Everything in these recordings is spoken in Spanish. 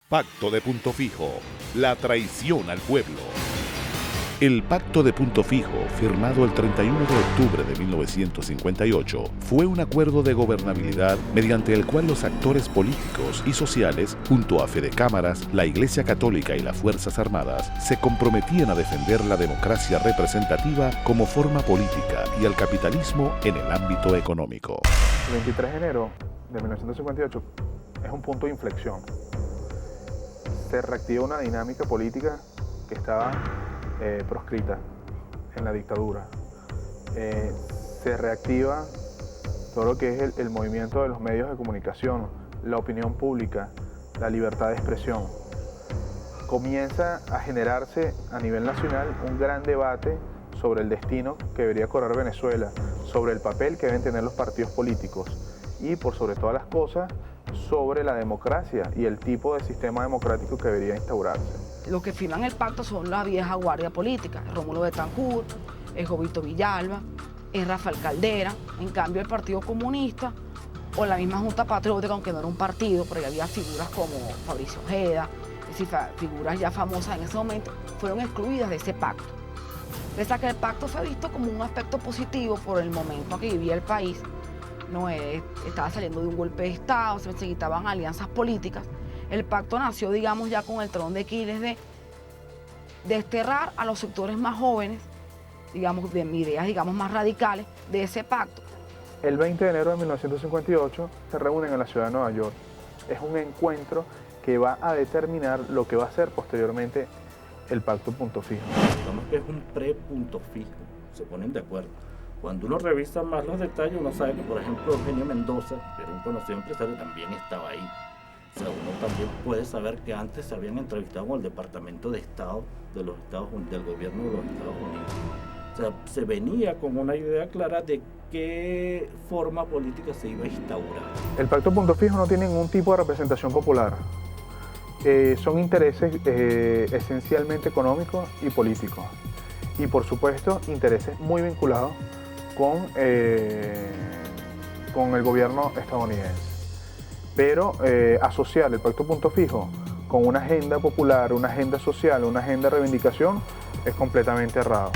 Pacto de Punto Fijo, la traición al pueblo. El Pacto de Punto Fijo, firmado el 31 de octubre de 1958, fue un acuerdo de gobernabilidad mediante el cual los actores políticos y sociales, junto a Fedecámaras, la Iglesia Católica y las Fuerzas Armadas, se comprometían a defender la democracia representativa como forma política y al capitalismo en el ámbito económico. El 23 de enero de 1958 es un punto de inflexión. Se reactiva una dinámica política que estaba proscrita en la dictadura. Se reactiva todo lo que es el movimiento de los medios de comunicación, la opinión pública, la libertad de expresión. Comienza a generarse a nivel nacional un gran debate sobre el destino que debería correr Venezuela, sobre el papel que deben tener los partidos políticos y, por sobre todas las cosas, sobre la democracia y el tipo de sistema democrático que debería instaurarse. Los que firman el pacto son la vieja guardia política, Rómulo Betancourt, es Jovito Villalba, es Rafael Caldera. En cambio, el Partido Comunista o la misma Junta Patriótica, aunque no era un partido, pero había figuras como Fabricio Ojeda, es decir, figuras ya famosas en ese momento, fueron excluidas de ese pacto. Pese a que el pacto fue visto como un aspecto positivo por el momento que vivía el país, estaba saliendo de un golpe de Estado, se necesitaban alianzas políticas. El pacto nació, digamos, ya con el talón de Aquiles de desterrar a los sectores más jóvenes, digamos, de ideas, digamos, más radicales de ese pacto. El 20 de enero de 1958 se reúnen en la ciudad de Nueva York. Es un encuentro que va a determinar lo que va a ser posteriormente el pacto Punto Fijo. Digamos que es un pre-punto fijo, se ponen de acuerdo. Cuando uno revisa más los detalles, uno sabe que, por ejemplo, Eugenio Mendoza, que era un conocido empresario, también estaba ahí. O sea, uno también puede saber que antes se habían entrevistado con el Departamento de Estado de los Estados Unidos, del gobierno de los Estados Unidos. O sea, se venía con una idea clara de qué forma política se iba a instaurar. El pacto Punto Fijo no tiene ningún tipo de representación popular. Son intereses esencialmente económicos y políticos. Y, por supuesto, intereses muy vinculados con el gobierno estadounidense. Pero asociar el pacto Punto Fijo con una agenda popular, una agenda social, una agenda de reivindicación es completamente errado.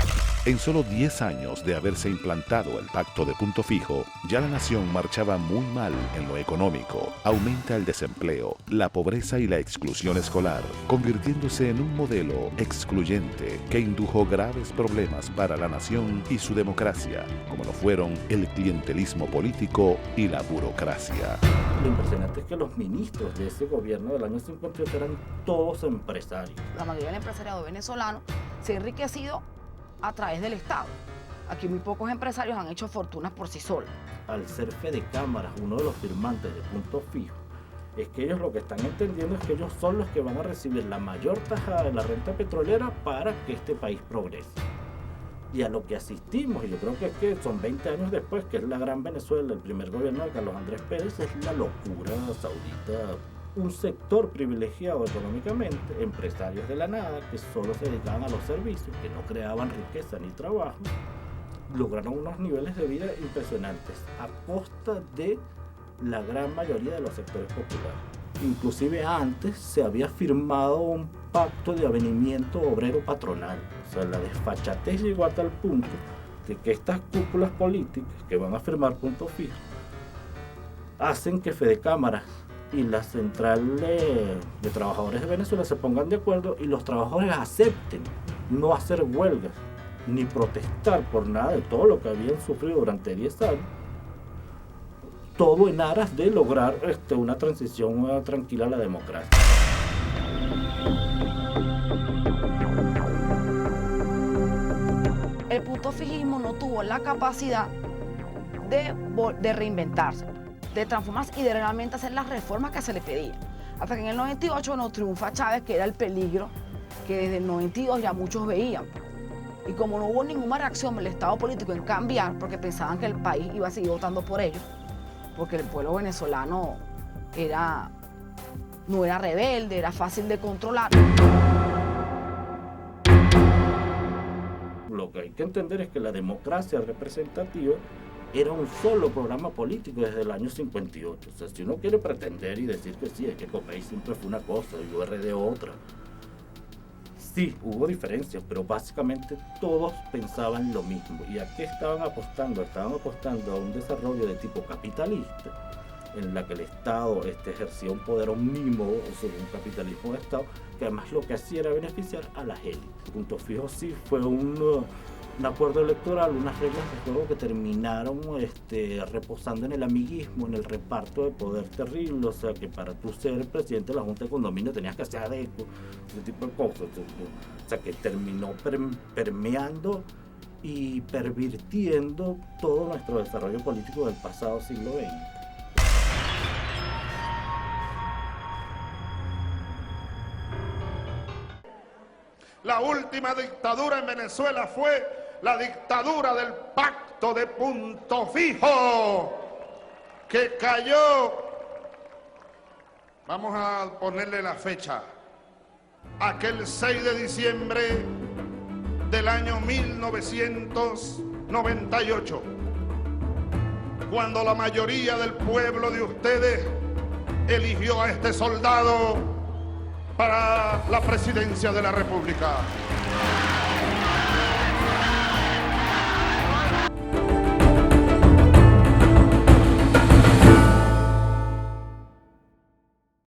En solo 10 años de haberse implantado el Pacto de Punto Fijo, ya la nación marchaba muy mal en lo económico. Aumenta el desempleo, la pobreza y la exclusión escolar, convirtiéndose en un modelo excluyente que indujo graves problemas para la nación y su democracia, como lo fueron el clientelismo político y la burocracia. Lo impresionante es que los ministros de ese gobierno del año 58 eran todos empresarios. La mayoría del empresariado venezolano se ha enriquecido a través del Estado. Aquí muy pocos empresarios han hecho fortunas por sí solos. Al ser Fedecámaras uno de los firmantes de Punto Fijo, es que ellos lo que están entendiendo es que ellos son los que van a recibir la mayor tajada de la renta petrolera para que este país progrese. Y a lo que asistimos, y yo creo que es que son 20 años después, que es la gran Venezuela, el primer gobierno de Carlos Andrés Pérez, es la locura saudita. Un sector privilegiado económicamente, empresarios de la nada, que solo se dedicaban a los servicios, que no creaban riqueza ni trabajo, lograron unos niveles de vida impresionantes a costa de la gran mayoría de los sectores populares. Inclusive antes se había firmado un pacto de avenimiento obrero-patronal. O sea, la desfachatez llegó a tal punto de que estas cúpulas políticas que van a firmar Punto Fijo hacen que Fedecámaras y la central de trabajadores de Venezuela se pongan de acuerdo y los trabajadores acepten no hacer huelgas ni protestar por nada de todo lo que habían sufrido durante 10 años, todo en aras de lograr una transición tranquila a la democracia. El punto fijismo no tuvo la capacidad de reinventarse, de transformarse y de realmente hacer las reformas que se le pedían. Hasta que en el 98 nos triunfa Chávez, que era el peligro que desde el 92 ya muchos veían. Y como no hubo ninguna reacción del Estado político en cambiar, porque pensaban que el país iba a seguir votando por ellos, porque el pueblo venezolano no era rebelde, era fácil de controlar. Lo que hay que entender es que la democracia representativa era un solo programa político desde el año 58. O sea, si uno quiere pretender y decir que sí, es que Copey siempre fue una cosa y URD otra. Sí, hubo diferencias, pero básicamente todos pensaban lo mismo. ¿Y a qué estaban apostando? Estaban apostando a un desarrollo de tipo capitalista, en la que el Estado ejercía un poder omnímodo sobre un capitalismo de Estado, que además lo que hacía era beneficiar a las élites. Punto Fijo sí fue un acuerdo electoral, unas reglas de juego que terminaron reposando en el amiguismo, en el reparto de poder terrible. O sea, que para tú ser el presidente de la Junta de Condominio tenías que hacer adeco, ese tipo de cosas. O sea, que terminó permeando y pervirtiendo todo nuestro desarrollo político del pasado siglo XX. La última dictadura en Venezuela fue la dictadura del Pacto de Punto Fijo, que cayó, vamos a ponerle la fecha, aquel 6 de diciembre del año 1998, cuando la mayoría del pueblo de ustedes eligió a este soldado para la presidencia de la República.